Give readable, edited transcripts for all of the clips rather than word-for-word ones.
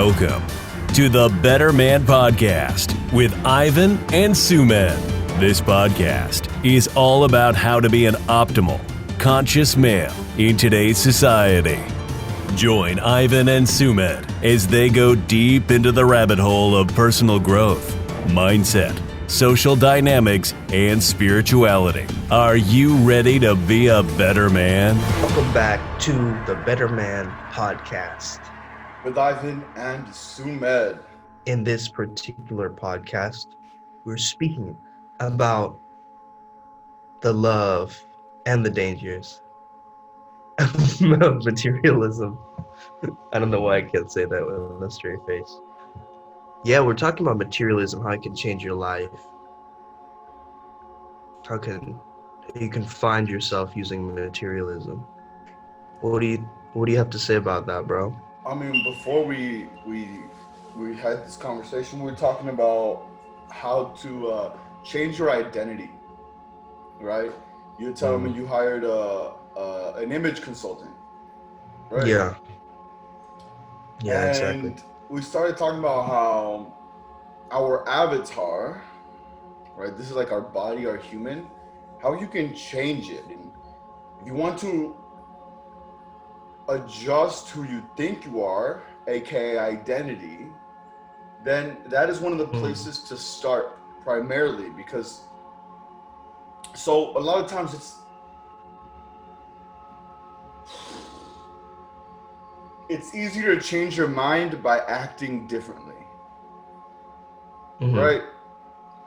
Welcome to the Better Man Podcast with Ivan and Sumed. This podcast is all about how to be an optimal, conscious male in today's society. Join Ivan and Sumed as they go deep into the rabbit hole of personal growth, mindset, social dynamics, and spirituality. Are you ready to be a better man? Welcome back to the Better Man Podcast. With Ivan and Sumed. In this particular podcast, we're speaking about the love and the dangers of materialism. I don't know why I can't say that with a straight face. Yeah, we're talking about materialism, how it can change your life. How you can find yourself using materialism. What do you have to say about that, bro? I mean, before we had this conversation, we were talking about how to change your identity, right? You were telling me you hired an image consultant, right? Yeah, and exactly. We started talking about how our avatar, right? This is like our body, our human, how you can change it. And if you want to adjust who you think you are, aka identity, then that is one of the places to start primarily, because so a lot of times it's easier to change your mind by acting differently, right?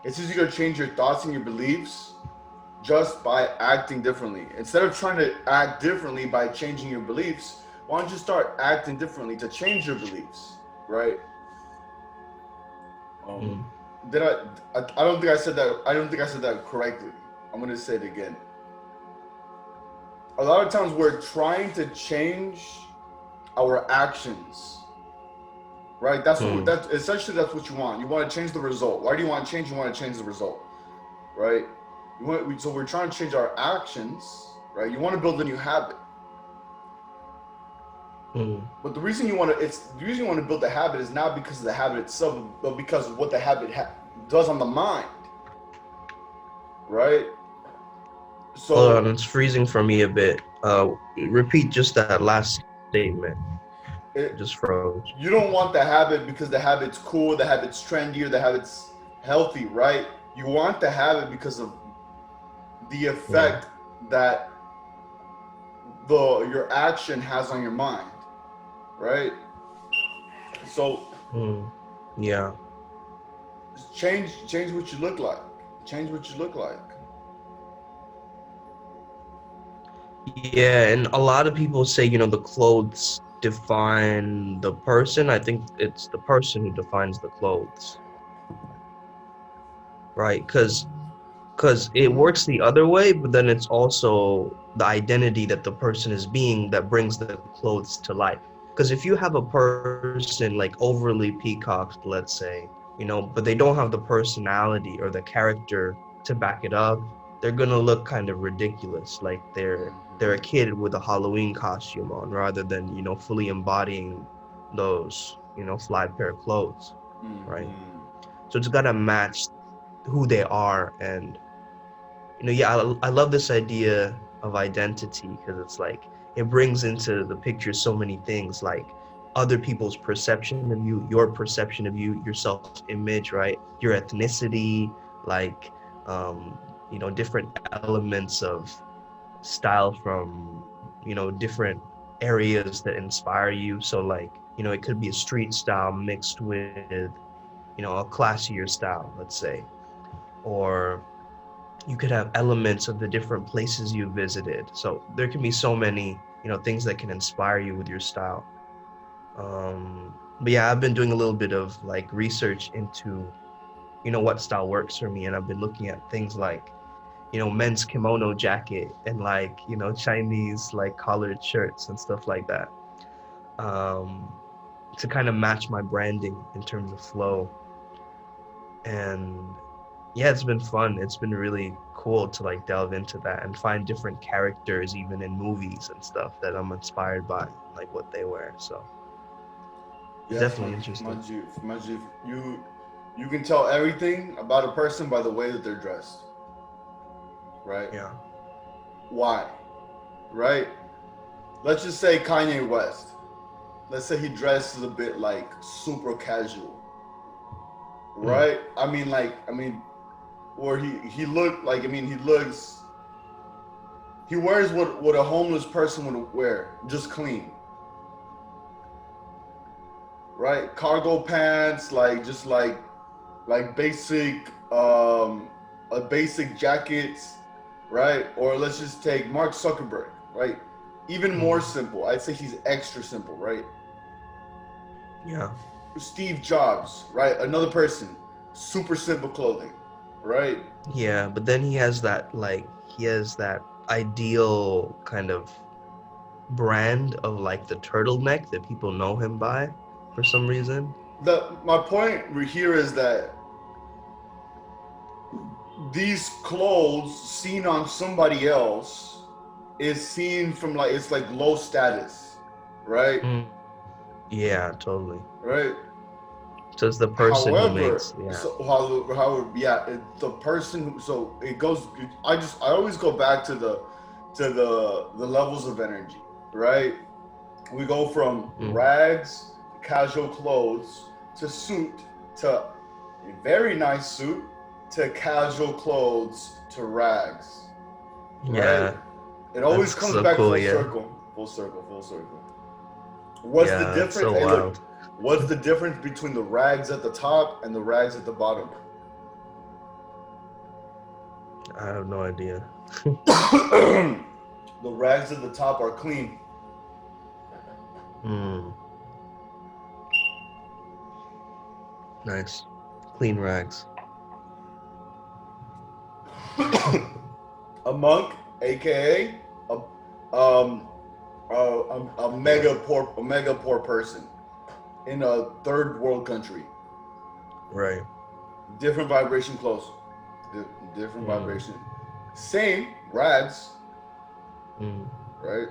It's easier to change your thoughts and your beliefs just by acting differently. Instead of trying to act differently by changing your beliefs, why don't you start acting differently to change your beliefs, right? I don't think I said that. I don't think I said that correctly. I'm gonna say it again. A lot of times we're trying to change our actions, right? That's essentially that's what you want. You want to change the result. Why do you want to change? You want to change the result, right? So we're trying to change our actions, right? You want to build a new habit. But the reason you want to build the habit is not because of the habit itself, but because of what the habit does on the mind, right? So hold on, it's freezing for me a bit. Repeat just that last statement. It just froze. You don't want the habit because the habit's cool, the habit's trendy, or the habit's healthy, right? You want the habit because of the effect that your action has on your mind, right? So change what you look like. Change what you look like. Yeah, and a lot of people say, the clothes define the person. I think it's the person who defines the clothes, right? Because it works the other way, but then it's also the identity that the person is being that brings the clothes to life. Because if you have a person like overly peacocked, let's say, but they don't have the personality or the character to back it up, they're gonna look kind of ridiculous, like they're a kid with a Halloween costume on, rather than fully embodying those fly pair of clothes, right? So it's gotta match who they are. And I love this idea of identity, because it's like it brings into the picture so many things, like other people's perception of you, your perception of you, your self-image, right? Your ethnicity, like different elements of style from different areas that inspire you. So like it could be a street style mixed with a classier style, let's say, or you could have elements of the different places you visited. So there can be so many things that can inspire you with your style. But yeah, I've been doing a little bit of like research into what style works for me, and I've been looking at things like men's kimono jacket and like Chinese like collared shirts and stuff like that, to kind of match my branding in terms of flow. And yeah, it's been fun. It's been really cool to like delve into that and find different characters even in movies and stuff that I'm inspired by, like what they wear. So Yes, Definitely interesting. Majid, you can tell everything about a person by the way that they're dressed, right? Yeah. Why? Right? Let's just say Kanye West. Let's say he dresses a bit like super casual, Mm. right? Or he looked like, he wears what a homeless person would wear, just clean, right? Cargo pants, like just like basic a basic jackets, right? Or let's just take Mark Zuckerberg, right? Even more simple. I'd say he's extra simple, right? Yeah. Steve Jobs, right? Another person, super simple clothing, right? Yeah, but then he has that ideal kind of brand of like the turtleneck that people know him by for some reason. My point here is that these clothes seen on somebody else is seen from like, it's like low status, right? Yeah, totally. Right. So it's the person who However, makes, yeah. so however, yeah, the person who, so it goes. I always go back to the levels of energy, right? We go from rags, casual clothes, to suit, to a very nice suit, to casual clothes, to rags, Yeah, right? It always that's comes so back cool, full yeah. circle, full circle, full circle. What's the Yeah, it's difference? so Hey, look, wild. what's the difference between the rags at the top and the rags at the bottom? I have no idea. The rags at the top are clean. Nice. Clean rags. A monk, aka um, a mega poor person in a third world country. Right. Different vibration clothes. Different vibration. Same rags, right?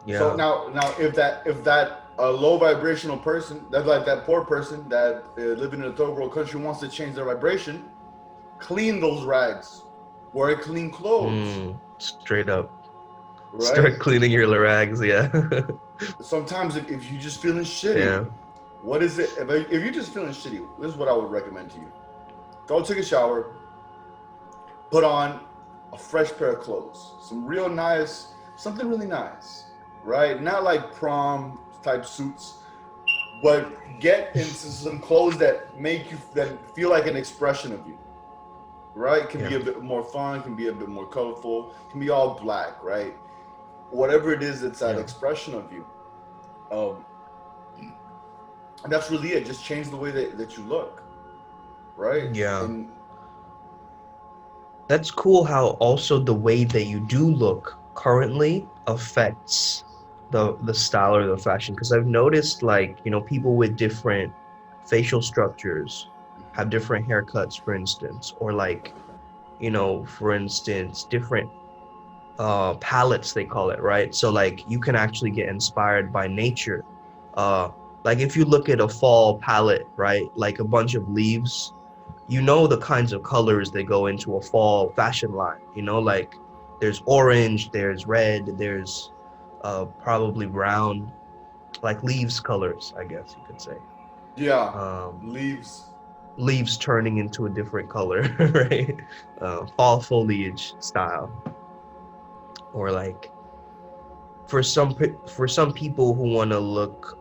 Yeah. So now if that low vibrational person, that's like that poor person that living in a third world country wants to change their vibration, clean those rags, wear clean clothes, Straight up. right? Start cleaning your rags, yeah. Sometimes if you're just feeling shitty, Yeah. what is it? If you're just feeling shitty, this is what I would recommend to you: go take a shower, put on a fresh pair of clothes, some real nice, something really nice, right? Not like prom type suits, but get into some clothes that make you, that feel like an expression of you, right? Can be a bit more fun, can be a bit more colorful, can be all black, right? Whatever it is, it's that expression of you. And that's really it. Just change the way that you look, right? Yeah. And that's cool how also the way that you do look currently affects the style or the fashion. Because I've noticed, like, people with different facial structures have different haircuts, for instance, or like, for instance, different palettes, they call it, right? So like you can actually get inspired by nature. Like if you look at a fall palette, right? Like a bunch of leaves, the kinds of colors that go into a fall fashion line, like there's orange, there's red, there's probably brown, like leaves colors, I guess you could say. yeah, Leaves turning into a different color, right? Fall foliage style. Or like for some people who want to look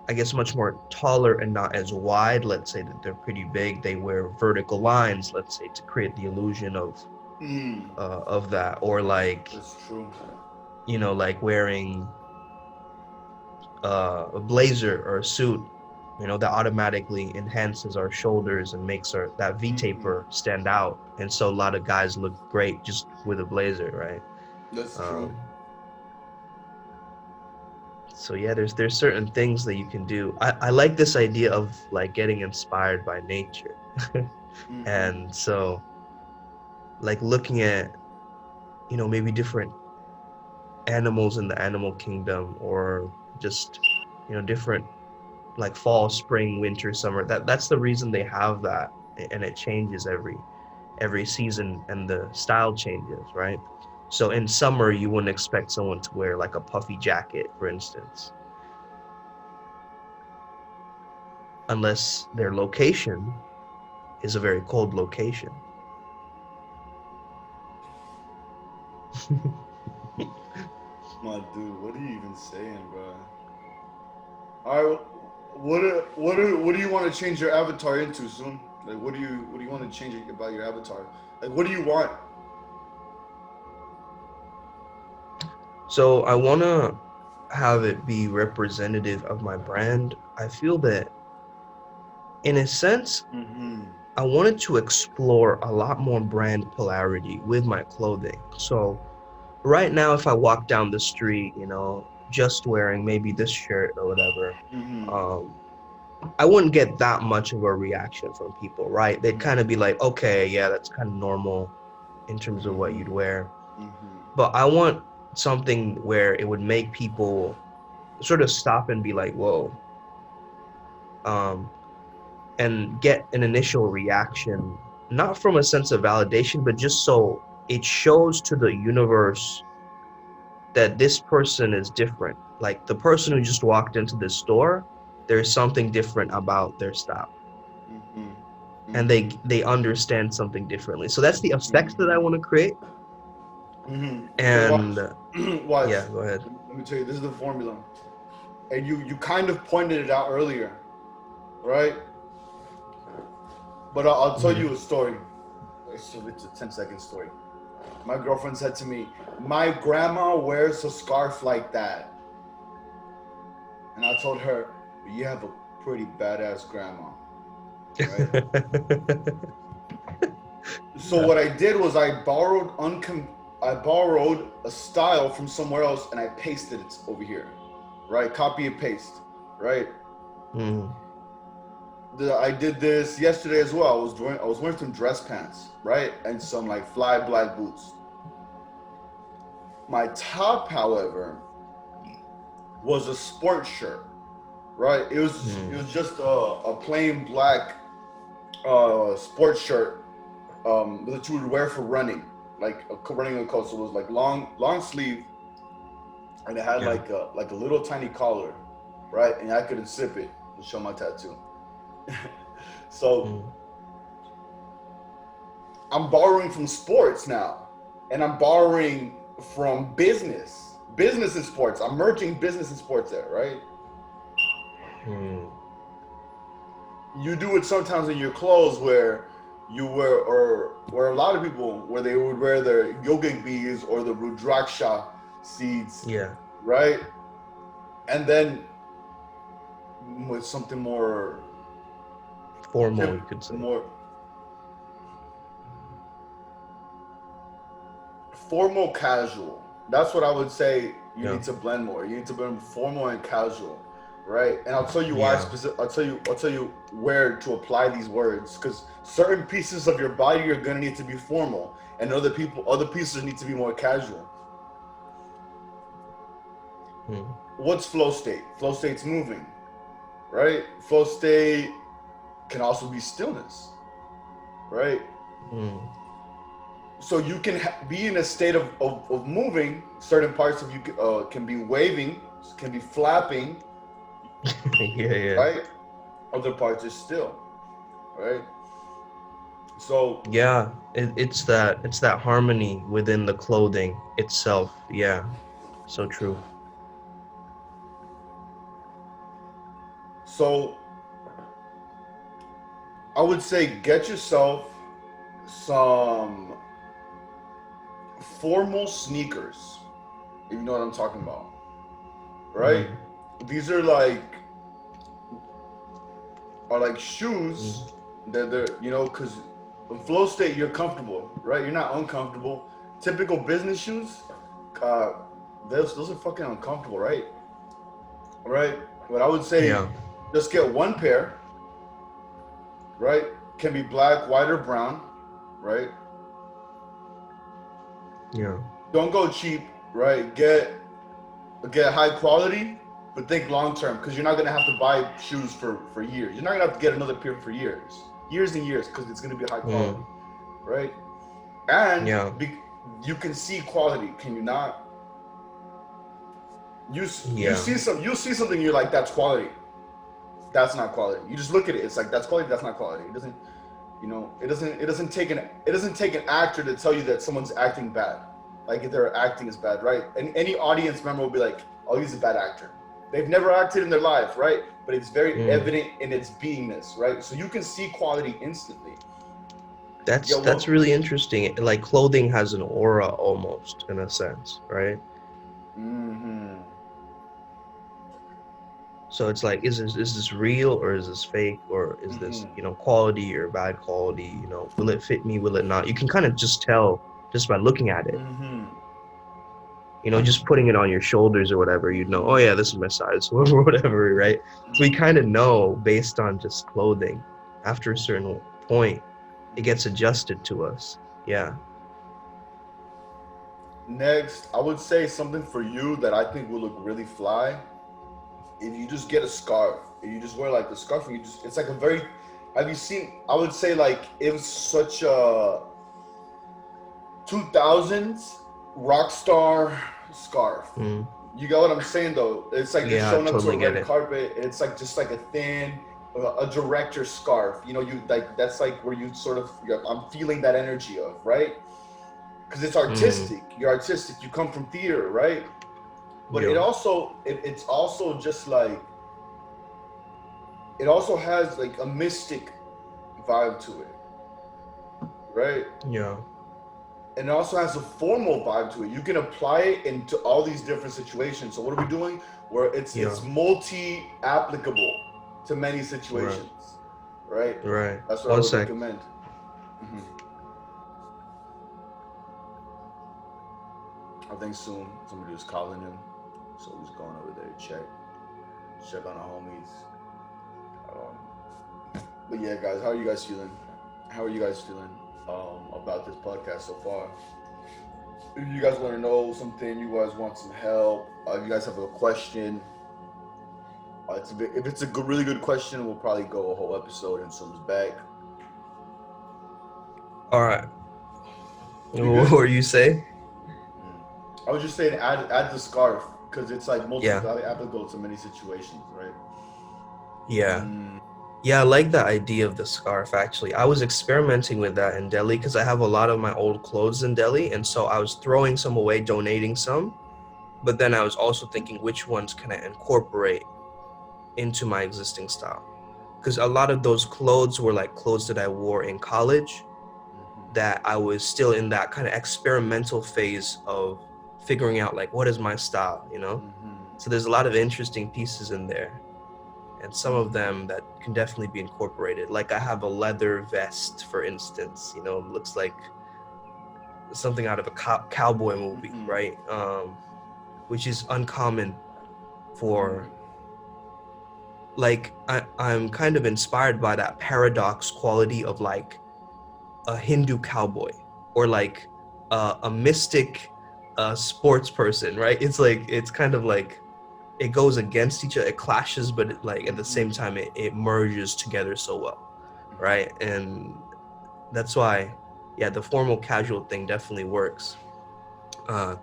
I guess much more taller and not as wide, let's say that they're pretty big, they wear vertical lines, let's say, to create the illusion of that. Or like, that's true. like wearing a blazer or a suit, that automatically enhances our shoulders and makes that V-taper stand out. And so a lot of guys look great just with a blazer, right? That's true. So yeah, there's certain things that you can do. I like this idea of like getting inspired by nature. And so like looking at, maybe different animals in the animal kingdom, or just, different, like fall, spring, winter, summer. That's the reason they have that, and it changes every season, and the style changes, right? So in summer, you wouldn't expect someone to wear like a puffy jacket, for instance, unless their location is a very cold location. My dude, what are you even saying, bro? All right, what do you want to change your avatar into soon? Like, what do you want to change about your avatar? Like, what do you want? So I want to have it be representative of my brand. I feel that, in a sense, Mm-hmm. I wanted to explore a lot more brand polarity with my clothing. So right now, if I walk down the street, just wearing maybe this shirt or whatever, Mm-hmm. um, I wouldn't get that much of a reaction from people, right? They'd kind of be like, okay, yeah, that's kind of normal in terms of what you'd wear. Mm-hmm. But I want something where it would make people sort of stop and be like, whoa, um, and get an initial reaction, not from a sense of validation, but just so it shows to the universe that this person is different. Like the person who just walked into this store, there's something different about their style. Mm-hmm. And they understand something differently. So that's the effect that I want to create. Mm-hmm. Because And watch, yeah, go ahead. let me tell you, this is the formula, and you kind of pointed it out earlier, right? But I'll tell you a story. It's a 10-second story. My girlfriend said to me, "My grandma wears a scarf like that," and I told her, "You have a pretty badass grandma." Right? So what I did was I borrowed a style from somewhere else and I pasted it over here, right? Copy and paste, right? I did this yesterday as well. I was wearing some dress pants, right, and some like fly black boots. My top, however, was a sports shirt, right? It was just a plain black sports shirt that you would wear for running, like running a coat. So it was like long sleeve, and it had like a little tiny collar, right? And I couldn't zip it to show my tattoo. So I'm borrowing from sports now, and I'm borrowing from business and sports. I'm merging business and sports there, right? You do it sometimes in your clothes where you wear, or where a lot of people, where they would wear their yogic beads or the Restructure seeds, right? And then with something more formal, you could say. More formal, casual. That's what I would say. You need to blend more. You need to blend formal and casual, right? And I'll tell you why. I'll tell you where to apply these words, because certain pieces of your body are gonna need to be formal, and other pieces need to be more casual. What's flow state? Flow state's moving, right? Flow state can also be stillness, right? So you can be in a state of moving. Certain parts of you can be waving, can be flapping. Right? Other parts are still, right? So it's that harmony within the clothing itself. Yeah, so true. So I would say get yourself some formal sneakers, if you know what I'm talking about, right? These are like shoes that they're, because in flow state you're comfortable, right? You're not uncomfortable. Typical business shoes, those are fucking uncomfortable, right? But I would say just get one pair, right? Can be black, white, or brown, right? Don't go cheap, right? Get high quality, But think long term, because you're not gonna have to buy shoes for years. You're not gonna have to get another pair for years and years, because it's gonna be high quality, right? And you can see quality, can you not? You see something, you're like, that's quality. That's not quality. You just look at it, it's like, that's quality, that's not quality. It doesn't, it doesn't take an actor to tell you that someone's acting bad, like if their acting is bad, right? And any audience member will be like, oh, he's a bad actor. They've never acted in their life, right? But it's very evident in its beingness, right? So you can see quality instantly. That's really interesting. Like clothing has an aura almost, in a sense, right? So it's like, is this real or is this fake, or is this quality or bad quality? Will it fit me? Will it not? You can kind of just tell just by looking at it. Just putting it on your shoulders or whatever, oh yeah, this is my size or whatever, right? So we kind of know based on just clothing. After a certain point, it gets adjusted to us. Yeah. Next, I would say something for you that I think will look really fly. If you just get a scarf, if you just wear like the scarf, and it's like a very, have you seen, I would say like it was such a 2000s rock star scarf. You get what I'm saying though? It's like you're showing up to a red carpet. It's like just like a thin, a director scarf. You like, that's like where you sort of, I'm feeling that energy of, right? Because it's artistic. You're artistic. You come from theater, right? But it's also just like, it also has like a mystic vibe to it, right? Yeah. And it also has a formal vibe to it. You can apply it into all these different situations. So what are we doing? Where it's multi-applicable to many situations, right? Right. That's what I would recommend. I think soon somebody was calling him, so he's going over there to check on our homies. But yeah, guys, how are you guys feeling? About this podcast so far? If you guys want to know something, you guys want some help, if you guys have a question, if it's a really good question, we'll probably go a whole episode and Sum's back. All right. What were you saying? I was just saying, add the scarf, because it's like applicable to many situations, right? Yeah. Yeah, I like the idea of the scarf, actually. I was experimenting with that in Delhi because I have a lot of my old clothes in Delhi. And so I was throwing some away, donating some. But then I was also thinking, which ones can I incorporate into my existing style? Because a lot of those clothes were like clothes that I wore in college, that I was still in that kind of experimental phase of figuring out like, what is my style, So there's a lot of interesting pieces in there. And some of them that can definitely be incorporated. Like I have a leather vest, for instance, looks like something out of a cowboy movie, right? Which is uncommon for, like, I'm kind of inspired by that paradox quality of like a Hindu cowboy or like a mystic sports person, right? It's like, it's kind of like, it goes against each other, it clashes, but it, like at the same time it merges together so well, right? And that's why, the formal casual thing definitely works. But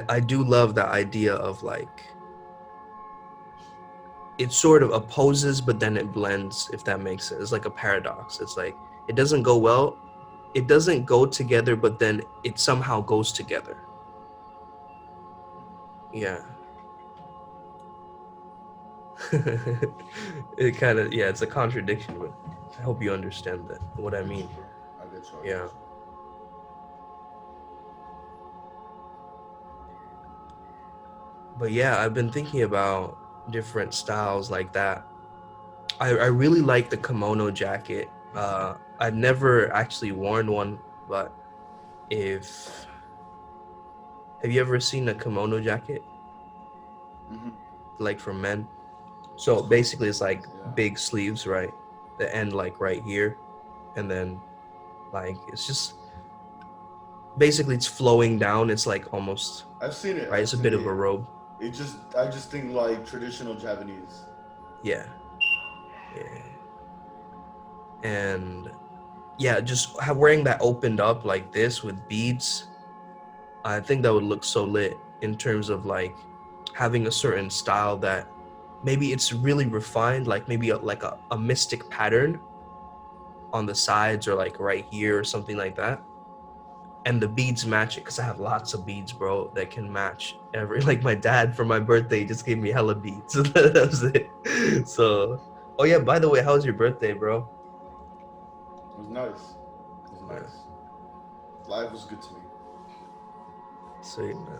I do love the idea of like, it sort of opposes, but then it blends, if that makes sense. It's like a paradox. It's like, it doesn't go together, but then it somehow goes together. Yeah. It kind of, it's a contradiction, but I hope you understand what I mean. Yeah. But yeah, I've been thinking about different styles like that. I really like the kimono jacket. I've never actually worn one, but have you ever seen a kimono jacket? Like for men? So basically it's like big sleeves, right? The end like right here. And then like, it's just, basically it's flowing down. It's like almost, I've seen it. right? It's a bit of a robe. I just think like traditional Japanese. Yeah. And yeah, just wearing that opened up like this with beads, I think that would look so lit in terms of like having a certain style that maybe it's really refined, like maybe a mystic pattern on the sides or like right here or something like that. And the beads match it, because I have lots of beads, bro, that can match every, like my dad for my birthday just gave me hella beads. That was it. So, oh yeah, by the way, how was your birthday, bro? It was nice. It was nice. Life was good to me. Sweet, man.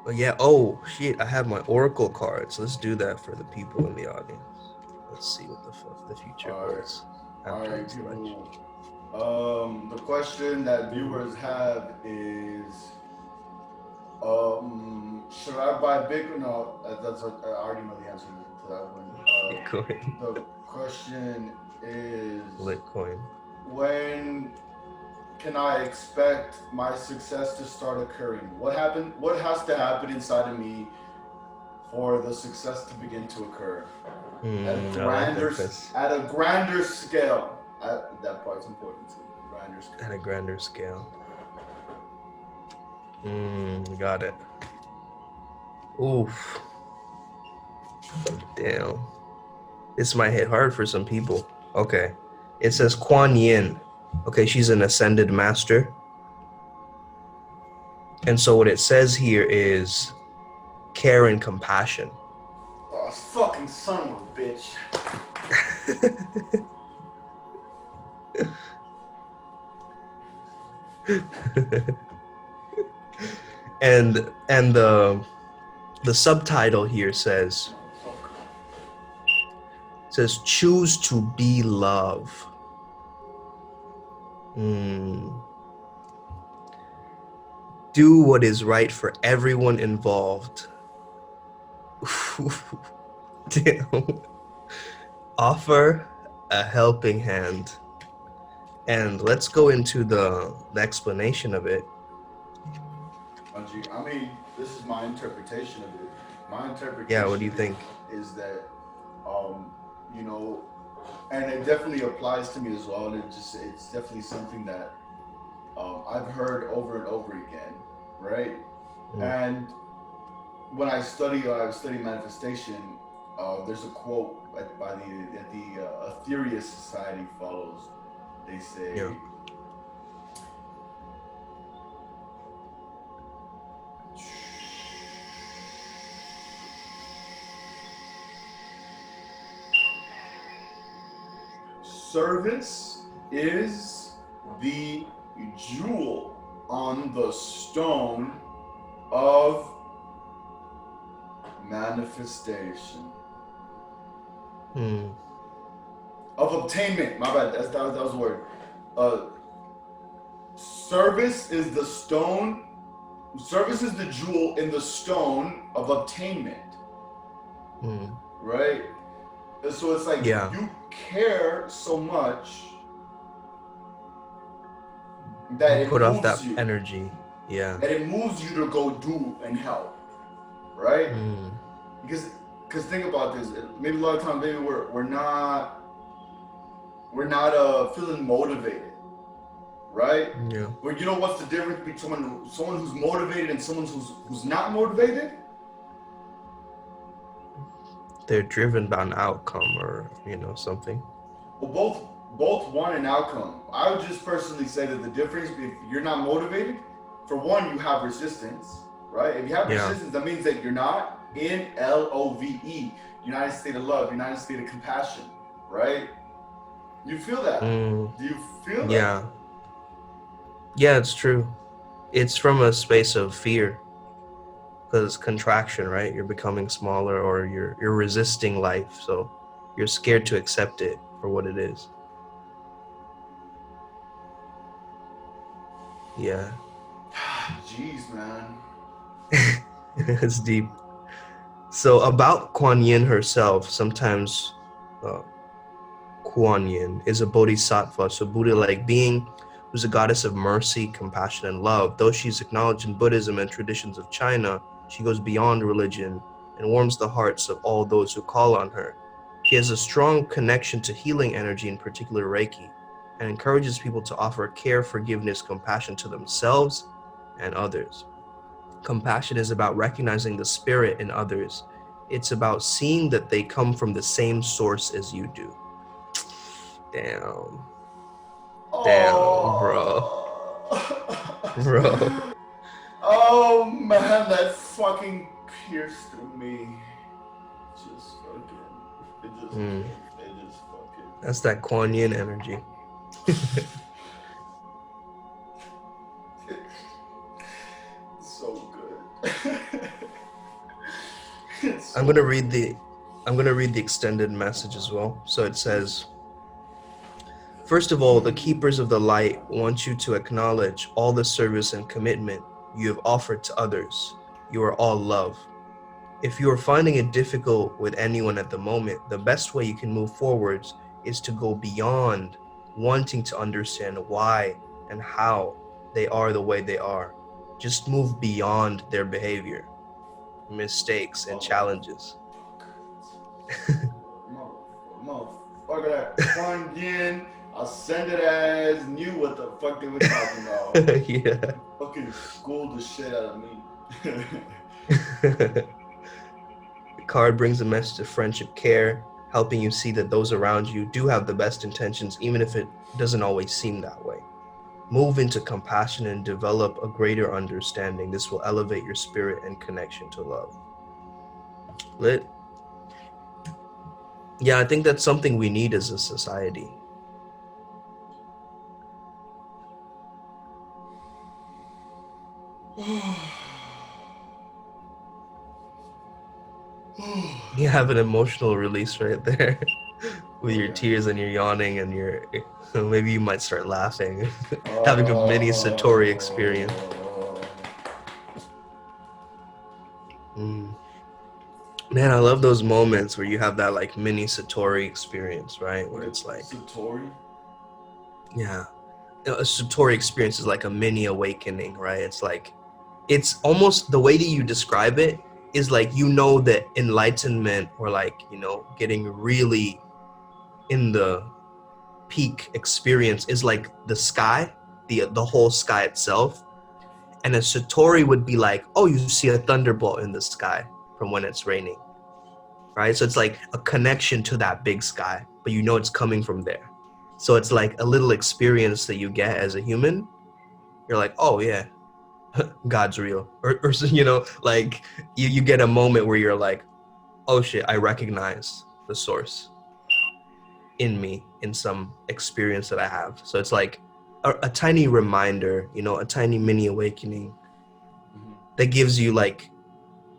But yeah, oh shit, I have my Oracle cards. Let's do that for the people in the audience. Let's see what the fuck the future holds after this election. The question that viewers have is, should I buy Bitcoin? No, that's I already know the answer to that one. Bitcoin. The question is, Bitcoin. when can I expect my success to start occurring? What has to happen inside of me for the success to begin to occur? At a grander scale. That part's important too. Grander scale. At a grander scale. Got it. Oof. Damn. This might hit hard for some people. Okay. It says Kuan Yin. Okay, she's an ascended master. And so what it says here is care and compassion. Oh, fucking son of a bitch. and the subtitle here says choose to be love. Do what is right for everyone involved. Damn. Offer a helping hand. And let's go into the explanation of it. I mean, this is my interpretation of it. My interpretation. Yeah, what do you think? Is that, you know, and it definitely applies to me as well. It's definitely something that I've heard over and over again, right? And when I study manifestation, there's a quote by the Aetherius Society follows. They say, service is the jewel on the stone of manifestation. Of obtainment. My bad. That was the word. Service is the stone. Service is the jewel in the stone of obtainment. Right? So it's like you care so much that it put moves off that you. Energy. Yeah. That it moves you to go do and help. Right? Because think about this. Maybe a lot of times maybe we're not feeling motivated. Right? Yeah. But you know what's the difference between someone who's motivated and someone who's not motivated? They're driven by an outcome or, something. Well, both want an outcome. I would just personally say that the difference, if you're not motivated, for one, you have resistance, right? If you have resistance, that means that you're not in LOVE, United State of Love, United State of Compassion, right? You feel that? Do you feel that? Yeah. Yeah, it's true. It's from a space of fear. Because contraction, right? You're becoming smaller, or you're resisting life, so you're scared to accept it for what it is. Yeah. Jeez, man. It's deep. So about Kuan Yin herself, sometimes Kuan Yin is a bodhisattva, so Buddha-like being, who's a goddess of mercy, compassion, and love. Though she's acknowledged in Buddhism and traditions of China, She goes beyond religion and warms the hearts of all those who call on her. She has a strong connection to healing energy, in particular Reiki, and encourages people to offer care, forgiveness, compassion to themselves and others. Compassion is about recognizing the spirit in others. It's about seeing that they come from the same source as you do. Damn. Damn, bro. Bro. Oh man, that fucking pierced through me. Just fucking. It just fucking. That's that Kuan Yin energy. So good. I'm gonna read the extended message as well. So it says, first of all, the keepers of the light want you to acknowledge all the service and commitment you have offered to others. You are all love. If you are finding it difficult with anyone at the moment, the best way you can move forwards is to go beyond wanting to understand why and how they are the way they are. Just move beyond their behavior, mistakes, and challenges. Motherfucker, that Kuan Yin, I'll send it as knew what the fuck they were talking about. Yeah. Fucking schooled the shit out of me. The card brings a message of friendship, care, helping you see that those around you do have the best intentions, even if it doesn't always seem that way. Move into compassion and develop a greater understanding. This will elevate your spirit and connection to love. Lit. Yeah, I think that's something we need as a society. You have an emotional release right there with your tears and your yawning and your maybe you might start laughing. Having a mini Satori experience. Man, I love those moments where you have that like mini Satori experience, right? Where it's like Satori? Yeah. A Satori experience is like a mini awakening, right? It's like, it's almost the way that you describe it is like, you know, that enlightenment or like, you know, getting really in the peak experience is like the sky, the whole sky itself. And a Satori would be like, oh, you see a thunderbolt in the sky from when it's raining, right? So it's like a connection to that big sky, but you know it's coming from there. So it's like a little experience that you get as a human. You're like, oh yeah, God's real. Or you know, like you get a moment where you're like, oh shit, I recognize the source in me in some experience that I have. So it's like a tiny reminder, you know, a tiny mini awakening that gives you like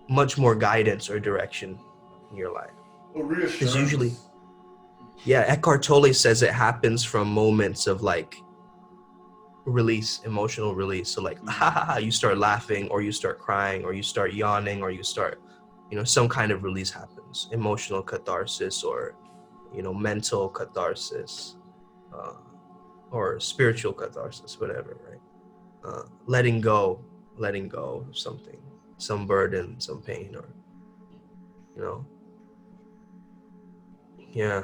much more guidance or direction in your life. Because usually, yeah, Eckhart Tolle says it happens from moments of like release, emotional release. So like, ha ha ha, you start laughing or you start crying or you start yawning or you start, you know, some kind of release happens. Emotional catharsis or, you know, mental catharsis or spiritual catharsis, whatever, right? Letting go of something, some burden, some pain, or, you know, yeah.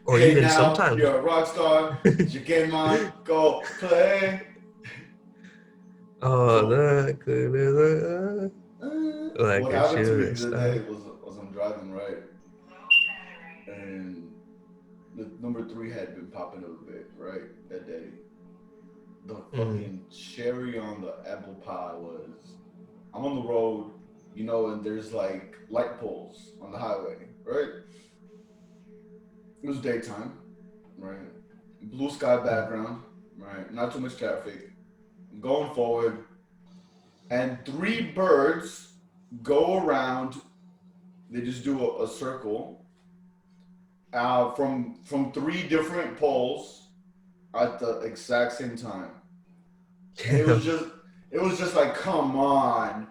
Or hey, even now, sometimes you're a rock star. You game on, go play. Oh, that could like what a happened to me shooting the star. other day was I'm driving, right? And the number 3 had been popping up a bit, right? That day. The fucking cherry on the apple pie was, I'm on the road, you know, and there's like light poles on the highway, right? It was daytime, right? Blue sky background, right? Not too much traffic. I'm going forward, and 3 birds go around. They just do a circle from 3 different poles at the exact same time. And it was just like, come on.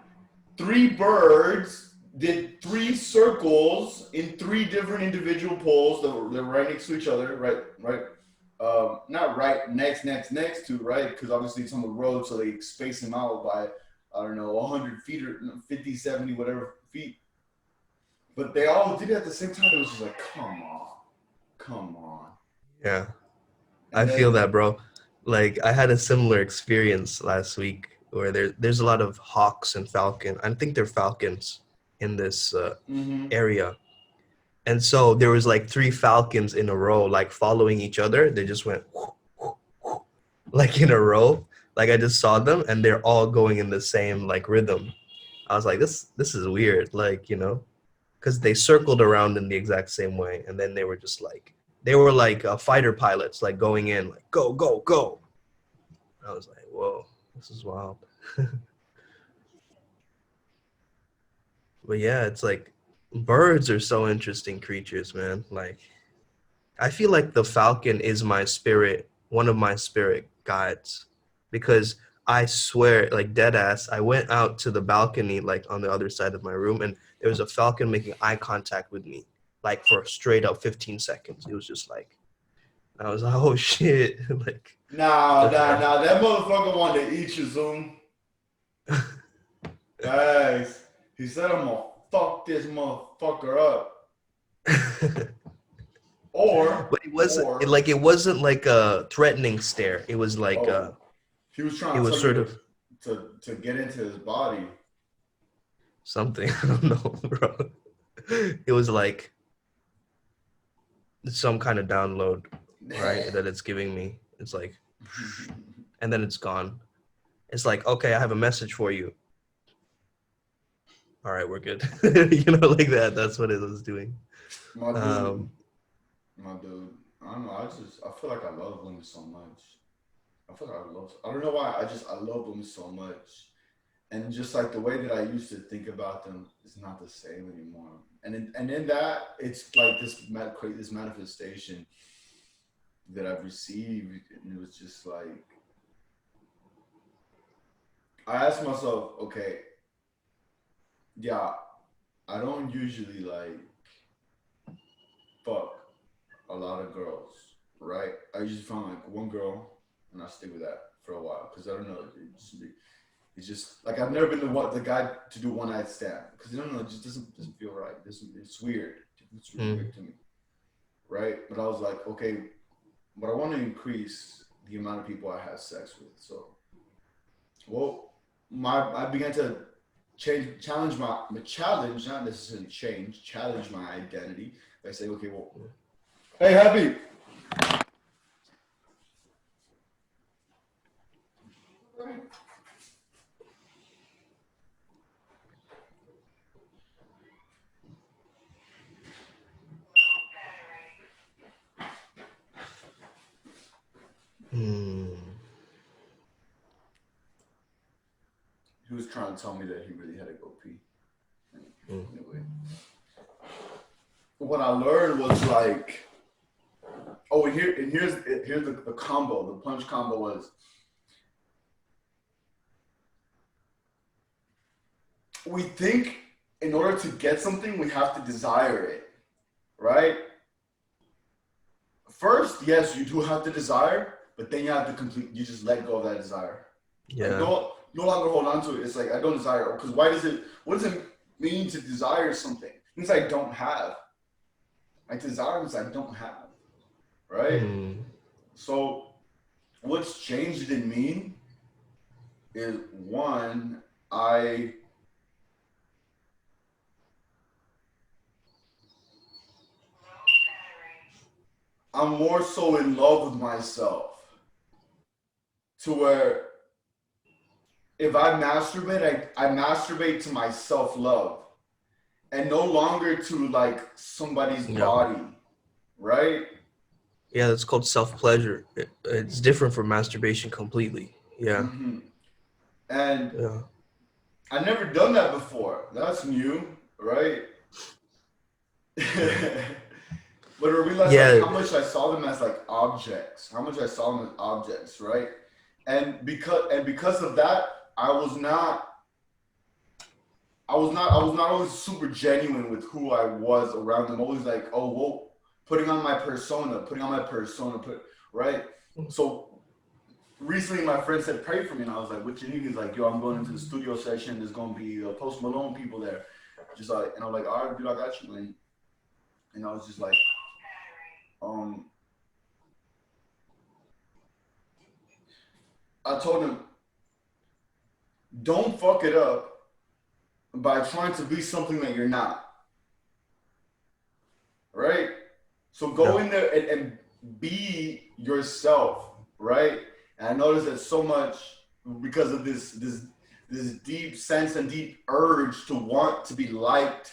3 birds did 3 circles in 3 different individual poles that were right next to each other, right? Not right next to, right? Because obviously it's on the road, so they space them out by I don't know, 100 feet or 50, 70, whatever feet. But they all did it at the same time. It was just like, come on. Yeah, I And feel then, that, bro. Like I had a similar experience last week where there's a lot of hawks and falcon. I think they're falcons in this area. And so there was like 3 falcons in a row, like following each other. They just went like in a row. Like I just saw them and they're all going in the same like rhythm. I was like, this is weird. Like, because they circled around in the exact same way. And then they were like fighter pilots, like going in, like go, go, go. I was like, whoa, this is wild. But yeah, it's like birds are so interesting creatures, man. Like I feel like the falcon is my spirit, one of my spirit guides, because I swear, like dead ass, I went out to the balcony, like on the other side of my room, and there was a falcon making eye contact with me, like for straight up 15 seconds. It was just like, I was like, oh shit, like. nah, Okay. that motherfucker wanted to eat you, Zoom. Guys, he said, I'm gonna fuck this motherfucker up. But it wasn't like a threatening stare. It was like he was trying it to was tell sort you of to get into his body. something. I don't know, bro. It was like some kind of download, right? That it's giving me. It's like, and then it's gone. It's like, okay, I have a message for you. All right, we're good. Like that. That's what it was doing. My dude. I don't know. I feel like I love women so much. I don't know why. I love them so much. And just like the way that I used to think about them is not the same anymore. And in that, it's like this manifestation that I've received, and it was just like I asked myself, okay, yeah, I don't usually like fuck a lot of girls, right? I usually find like one girl, and I stick with that for a while because I don't know. It's just like I've never been the guy to do one night stand because I don't know. It just doesn't feel right. It's weird. It's really weird to me, right? But I was like, okay, but I want to increase the amount of people I have sex with. So, well, I began to challenge not necessarily challenge my identity by saying, okay, well, hey, Happy. He was trying to tell me that he really had to go pee. Anyway, what I learned was like, here's the combo. The punch combo was we think in order to get something we have to desire it, right? First, yes, you do have to desire, but then you have to you just let go of that desire. Yeah. Like, no longer hold on to it. It's like I don't desire, because what does it mean to desire something? It means I don't have. Like desire means I don't have. Right? So what's changed in me is one, I'm more so in love with myself to where if I masturbate, I masturbate to my self-love and no longer to like somebody's body, right? Yeah, that's called self-pleasure. It's different from masturbation completely. Yeah. And I've never done that before. That's new, right? But I realized like how much I saw them as like objects, right? And because of that, I was not always super genuine with who I was around them. Always like, oh, whoa, putting on my persona, right? So recently my friend said pray for me, and I was like, what you need? He's like, yo, I'm going into the studio session. There's gonna be Post Malone people there. Just like, and I'm like, all right, dude, I got you, man. And I was just like, I told him, don't fuck it up by trying to be something that you're not. Right? So go in there and be yourself, right? And I noticed that so much because of this deep sense and deep urge to want to be liked,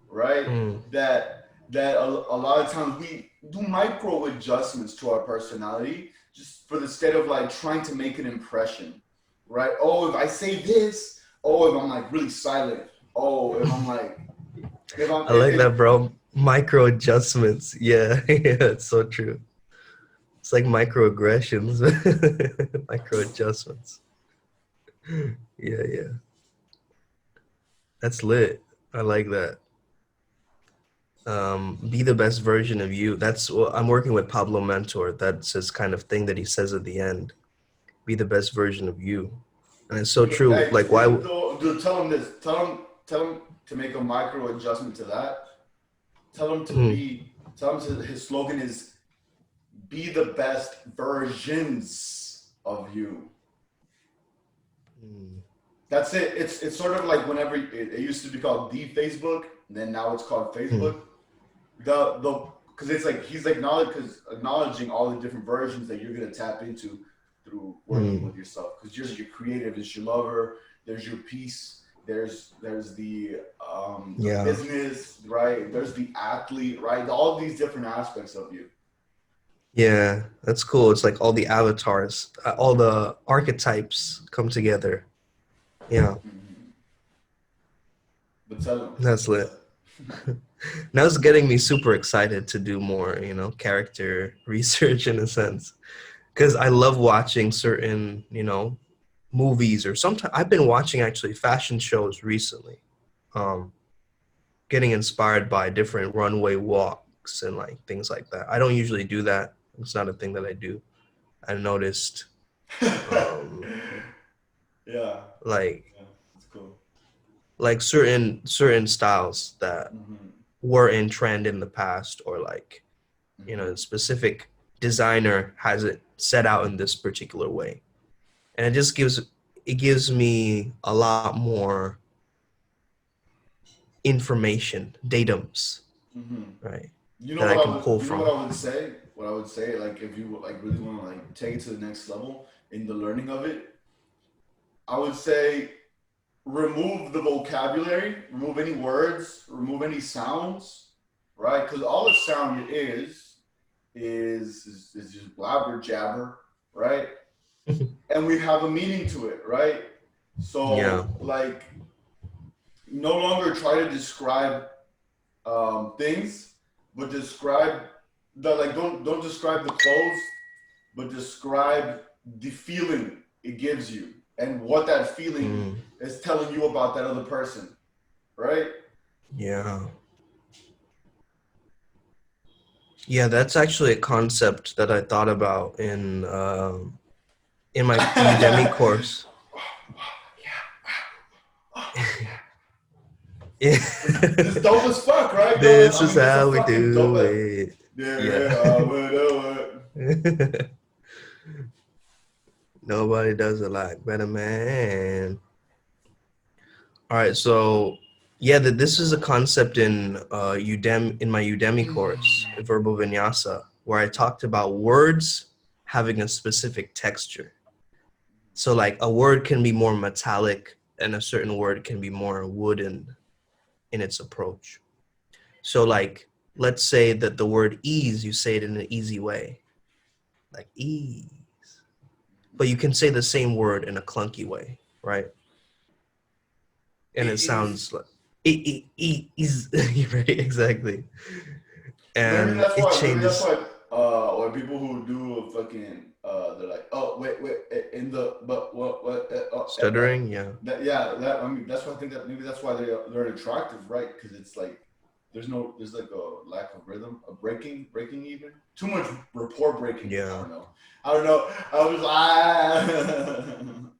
right? That a lot of times we do micro adjustments to our personality just for the sake of like trying to make an impression, right? Oh, if I say this, oh, if I'm like really silent, oh, if I'm like, I like that, bro. Micro adjustments. Yeah, yeah, it's so true. It's like microaggressions, micro adjustments. Yeah. That's lit. I like that. Be the best version of you. That's what I'm working with Pablo Mentor. That's his kind of thing that he says at the end. Be the best version of you. And it's so true. Hey, like why dude, tell him this. Tell him to make a micro adjustment to that. Tell him to his slogan is be the best versions of you. That's it. It's sort of like whenever it used to be called the Facebook, and then now it's called Facebook. Because it's like he's acknowledging all the different versions that you're gonna tap into through working with yourself. Because there's your creative, there's your lover, there's your peace, there's the business, right? There's the athlete, right? All these different aspects of you. Yeah, that's cool. It's like all the avatars, all the archetypes come together. Yeah. But tell him. That's lit. Now it's getting me super excited to do more, character research in a sense. Because I love watching certain, movies, or sometimes I've been watching actually fashion shows recently. Getting inspired by different runway walks and like things like that. I don't usually do that. It's not a thing that I do. I noticed like that's cool. Like certain styles that were in trend in the past, or like a specific designer has it set out in this particular way, and it just gives me a lot more information, datums, right? You know that what I can pull from. What I would say, like if you like really want to like take it to the next level in the learning of it, I would say remove the vocabulary, remove any words, remove any sounds, right? Because all a sound is just blabber jabber, right? And we have a meaning to it, right? So like no longer try to describe things, but describe don't describe the clothes, but describe the feeling it gives you and what that feeling is telling you about that other person, right? Yeah, that's actually a concept that I thought about in my Udemy course. It's dope as fuck, right? This is how we do it. Nobody does it like Better Man. All right, so this is a concept in in my Udemy course, Verbal Vinyasa, where I talked about words having a specific texture. So like a word can be more metallic, and a certain word can be more wooden in its approach. So like, let's say that the word ease, you say it in an easy way, like ease. But you can say the same word in a clunky way, right? And it sounds like ease, right? Exactly. And maybe that's why or people who do a fucking they're like, oh wait in the but what stuttering, I mean that's why I think that maybe that's why they're attractive, right? Because it's like there's like a lack of rhythm, a breaking even. Too much rapport breaking. Yeah. I don't know. I was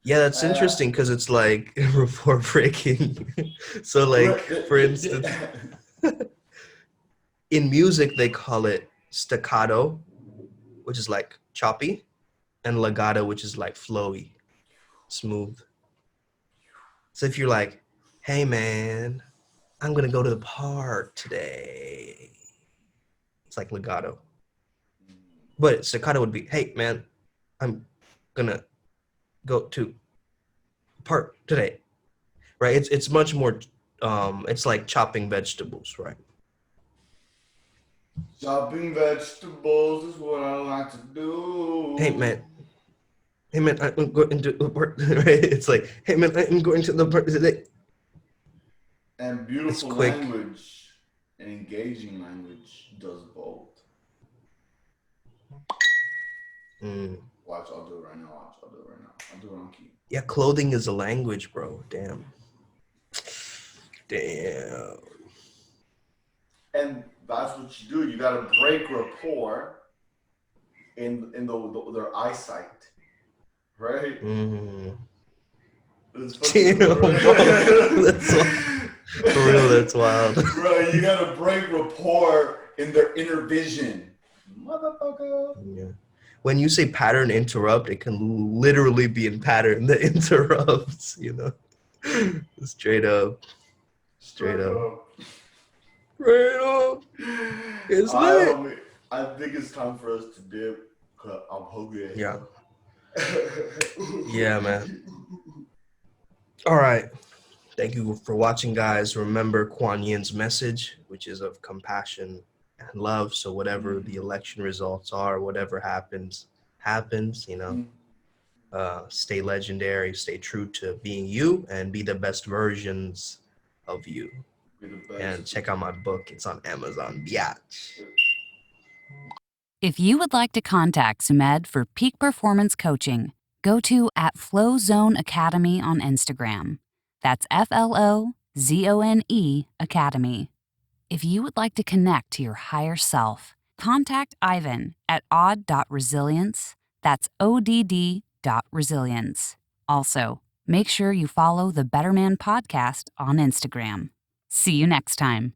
Yeah, that's interesting because it's like rapport breaking. So like, for instance, in music they call it staccato, which is like choppy, and legato, which is like flowy, smooth. So if you're like, hey man, I'm gonna go to the park today, it's like legato. But staccato would be, hey man, I'm gonna go to the park today, right? It's much more, it's like chopping vegetables, right? chopping vegetables is what I like to do. Hey man, I'm going to the park, right? It's like, hey man, I'm going to the park today. And beautiful language and engaging language does both. Watch, I'll do it right now. I'll do it on key. Yeah, clothing is a language, bro. Damn. And that's what you do. You gotta break rapport in their eyesight, right? That's for real, that's wild. Bro, you gotta break rapport in their inner vision, motherfucker. Yeah. When you say pattern interrupt, it can literally be in pattern that interrupts, you know. Straight up. It's lit. I think it's time for us to dip. Cause I'm hungry. Yeah. Yeah, man. All right. Thank you for watching, guys. Remember Kuan Yin's message, which is of compassion and love. So whatever the election results are, whatever happens, you know. Stay legendary, stay true to being you, and be the best versions of you. And check out my book. It's on Amazon. Biatch. If you would like to contact Sumed for peak performance coaching, go to @FlowZone Academy on Instagram. That's FLOZONE Academy. If you would like to connect to your higher self, contact Ivan at odd.resilience. That's ODD.resilience. Also, make sure you follow the Better Man podcast on Instagram. See you next time.